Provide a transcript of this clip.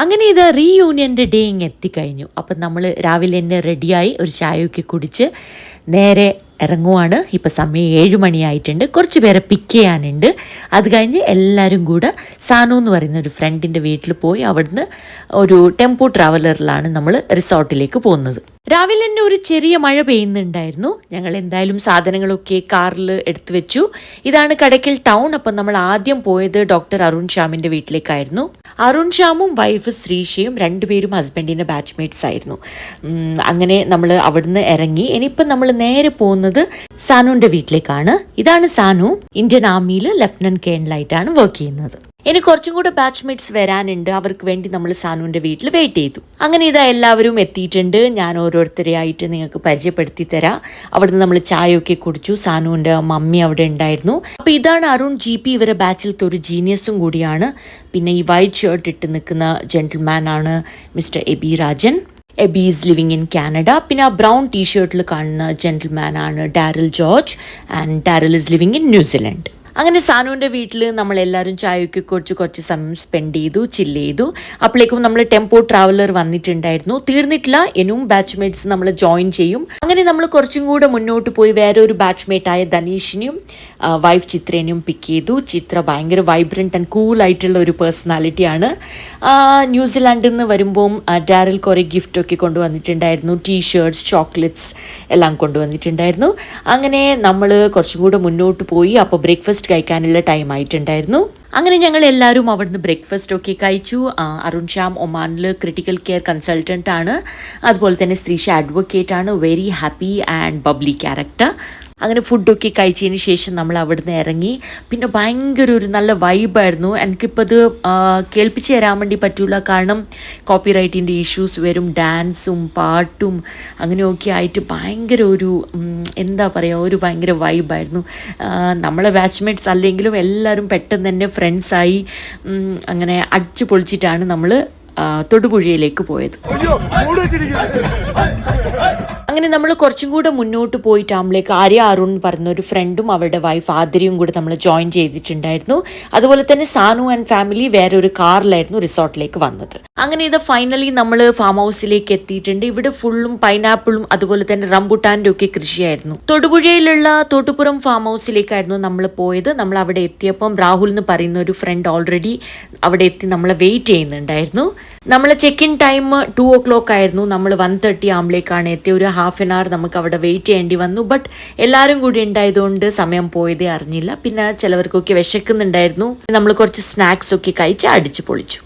അങ്ങനെ ഇത് റീയൂണിയൻ്റെ ഡേ ഇങ്ങ് എത്തിക്കഴിഞ്ഞു. അപ്പം നമ്മൾ രാവിലെ തന്നെ റെഡിയായി ഒരു ചായയൊക്കെ കുടിച്ച് നേരെ ഇറങ്ങുവാണ്. ഇപ്പം സമയം 7 മണിയായിട്ടുണ്ട്. കുറച്ച് പേരെ പിക്ക് ചെയ്യാനുണ്ട്. അത് കഴിഞ്ഞ് എല്ലാവരും കൂടെ സാനു എന്ന് പറയുന്ന ഒരു ഫ്രണ്ടിൻ്റെ വീട്ടിൽ പോയി അവിടുന്ന് ഒരു ടെമ്പോ ട്രാവലറിലാണ് നമ്മൾ റിസോർട്ടിലേക്ക് പോകുന്നത്. രാവിലെ തന്നെ ഒരു ചെറിയ മഴ പെയ്യുന്നുണ്ടായിരുന്നു. ഞങ്ങൾ എന്തായാലും സാധനങ്ങളൊക്കെ കാറിൽ എടുത്തു വെച്ചു. ഇതാണ് കടയ്ക്കൽ ടൗൺ. അപ്പം നമ്മൾ ആദ്യം പോയത് ഡോക്ടർ അരുൺ ശ്യാമിൻ്റെ വീട്ടിലേക്കായിരുന്നു. അരുൺ ശ്യാമും വൈഫ് ശ്രീഷയും രണ്ടുപേരും ഹസ്ബൻഡിൻ്റെ ബാച്ച്മേറ്റ്സ് ആയിരുന്നു. അങ്ങനെ നമ്മൾ അവിടുന്ന് ഇറങ്ങി. ഇനിയിപ്പം നമ്മൾ നേരെ പോകുന്നത് സാനുവിൻ്റെ വീട്ടിലേക്കാണ്. ഇതാണ് സാനു. ഇന്ത്യൻ ആർമിയിൽ ലെഫ്റ്റനന്റ് കേണലായിട്ടാണ് വർക്ക് ചെയ്യുന്നത്. ഇനി കുറച്ചും കൂടെ ബാച്ച്മേറ്റ്സ് വരാനുണ്ട്. അവർക്ക് വേണ്ടി നമ്മൾ സാനുവിൻ്റെ വീട്ടിൽ വെയിറ്റ് ചെയ്തു. അങ്ങനെ ഇതാ എല്ലാവരും എത്തിയിട്ടുണ്ട്. ഞാൻ ഓരോരുത്തരെയായിട്ട് നിങ്ങൾക്ക് പരിചയപ്പെടുത്തി തരാം. അവിടുന്ന് നമ്മൾ ചായയൊക്കെ കുടിച്ചു. സാനുവിൻ്റെ മമ്മി അവിടെ ഉണ്ടായിരുന്നു. അപ്പോൾ ഇതാണ് അരുൺ GP. ഇവരെ ബാച്ചിലത്തെ ഒരു ജീനിയസും കൂടിയാണ്. പിന്നെ ഈ വൈറ്റ് ഷർട്ട് ഇട്ട് നിൽക്കുന്ന ജെന്റിൽമാൻ ആണ് mister Aby Rajan. Aby is living in Canada. പിന്നെ ആ ബ്രൗൺ ടീഷർട്ടിൽ കാണുന്ന ജെന്റിൽമാൻ ആണ് Daryl George. And Daryl is living in New Zealand. അങ്ങനെ സാനുവിൻ്റെ വീട്ടിൽ നമ്മളെല്ലാവരും ചായയൊക്കെ കുറച്ച് സമയം സ്പെൻഡ് ചെയ്തു, ചില്ല് ചെയ്തു. അപ്പോഴേക്കും നമ്മൾ ടെമ്പോ ട്രാവലർ വന്നിട്ടുണ്ടായിരുന്നു. തീർന്നിട്ടില്ല, ഇനിയും ബാച്ച്മേറ്റ്സ് നമ്മൾ ജോയിൻ ചെയ്യും. അങ്ങനെ നമ്മൾ കുറച്ചും കൂടെ മുന്നോട്ട് പോയി വേറെ ഒരു ബാച്ച്മേറ്റായ ധനീഷിനെയും വൈഫ് ചിത്രേനെയും പിക്ക് ചെയ്തു. ചിത്ര ഭയങ്കര വൈബ്രൻറ്റ് ആൻഡ് കൂളായിട്ടുള്ള ഒരു പേഴ്സണാലിറ്റിയാണ്. ന്യൂസിലാൻഡിൽ നിന്ന് വരുമ്പം ഡാരിൽ കുറേ ഗിഫ്റ്റൊക്കെ കൊണ്ടുവന്നിട്ടുണ്ടായിരുന്നു. ടീഷർട്ട്സ്, ചോക്ലേറ്റ്സ് എല്ലാം കൊണ്ടുവന്നിട്ടുണ്ടായിരുന്നു. അങ്ങനെ നമ്മൾ കുറച്ചും കൂടെ മുന്നോട്ട് പോയി. അപ്പോൾ ബ്രേക്ക്ഫാസ്റ്റ് കഴിക്കാനുള്ള ടൈം ആയിട്ടുണ്ടായിരുന്നു. അങ്ങനെ ഞങ്ങൾ എല്ലാവരും അവിടുന്ന് ബ്രേക്ക്ഫാസ്റ്റ് ഒക്കെ കഴിച്ചു. അരുൺ ശ്യാം ഒമാനിൽ ക്രിട്ടിക്കൽ കെയർ കൺസൾട്ടൻ്റ് ആണ്. അതുപോലെ തന്നെ ശ്രീഷ അഡ്വക്കേറ്റ് ആണ്. Very happy and bubbly character. അങ്ങനെ ഫുഡൊക്കെ കഴിച്ചതിന് ശേഷം നമ്മൾ അവിടുന്ന് ഇറങ്ങി. പിന്നെ ഭയങ്കര ഒരു നല്ല വൈബായിരുന്നു. എനിക്കിപ്പോൾ അത് കേൾപ്പിച്ച് തരാൻ വേണ്ടി പറ്റില്ല, കാരണം കോപ്പിറൈറ്റിൻ്റെ ഇഷ്യൂസ് വരും. ഡാൻസും പാട്ടും അങ്ങനെയൊക്കെ ആയിട്ട് ഭയങ്കര ഒരു എന്താ പറയുക, ഒരു ഭയങ്കര വൈബായിരുന്നു. നമ്മളെ ബാച്ച്മേറ്റ്സ് അല്ലെങ്കിലും എല്ലാവരും പെട്ടെന്ന് തന്നെ ഫ്രണ്ട്സായി. അങ്ങനെ അടിച്ചു പൊളിച്ചിട്ടാണ് നമ്മൾ തൊടുപുഴയിലേക്ക് പോയത്. അങ്ങനെ നമ്മൾ കുറച്ചും കൂടെ മുന്നോട്ട് പോയിട്ടാകുമ്പോഴേക്ക് ആര്യ അരുൺ പറഞ്ഞ ഒരു ഫ്രണ്ടും അവരുടെ വൈഫ് ആതിരയും കൂടെ നമ്മൾ ജോയിൻ ചെയ്തിട്ടുണ്ടായിരുന്നു. അതുപോലെ തന്നെ സാനു ആൻഡ് ഫാമിലി വേറെ ഒരു കാറിലായിരുന്നു റിസോർട്ടിലേക്ക് വന്നത്. അങ്ങനെ ഇത് ഫൈനലി നമ്മൾ ഫാം ഹൗസിലേക്ക് എത്തിയിട്ടുണ്ട്. ഇവിടെ ഫുള്ളും പൈനാപ്പിളും അതുപോലെ തന്നെ റംബുട്ടാൻ്റെ ഒക്കെ കൃഷിയായിരുന്നു. തൊടുപുഴയിലുള്ള തോട്ടുപുറം ഫാം ഹൗസിലേക്കായിരുന്നു നമ്മൾ പോയത്. നമ്മൾ അവിടെ എത്തിയപ്പം രാഹുൽ എന്ന് പറയുന്ന ഒരു ഫ്രണ്ട് ഓൾറെഡി അവിടെ എത്തി നമ്മളെ വെയിറ്റ് ചെയ്യുന്നുണ്ടായിരുന്നു. നമ്മളെ ചെക്ക് ഇൻ ടൈം 2 o'clock ആയിരുന്നു. നമ്മൾ 1:30 ആകുമ്പോഴേക്കാണ് എത്തിയ. ഒരു ഹാഫ് ആൻ അവർ നമുക്ക് അവിടെ വെയിറ്റ് ചെയ്യേണ്ടി വന്നു. ബട്ട് എല്ലാവരും കൂടി ഉണ്ടായതുകൊണ്ട് സമയം പോയതേ അറിഞ്ഞില്ല. പിന്നെ ചിലവർക്കൊക്കെ വിശക്കുന്നുണ്ടായിരുന്നു. നമ്മൾ കുറച്ച് സ്നാക്സ് ഒക്കെ കഴിച്ച് അടിച്ചു പൊളിച്ചു.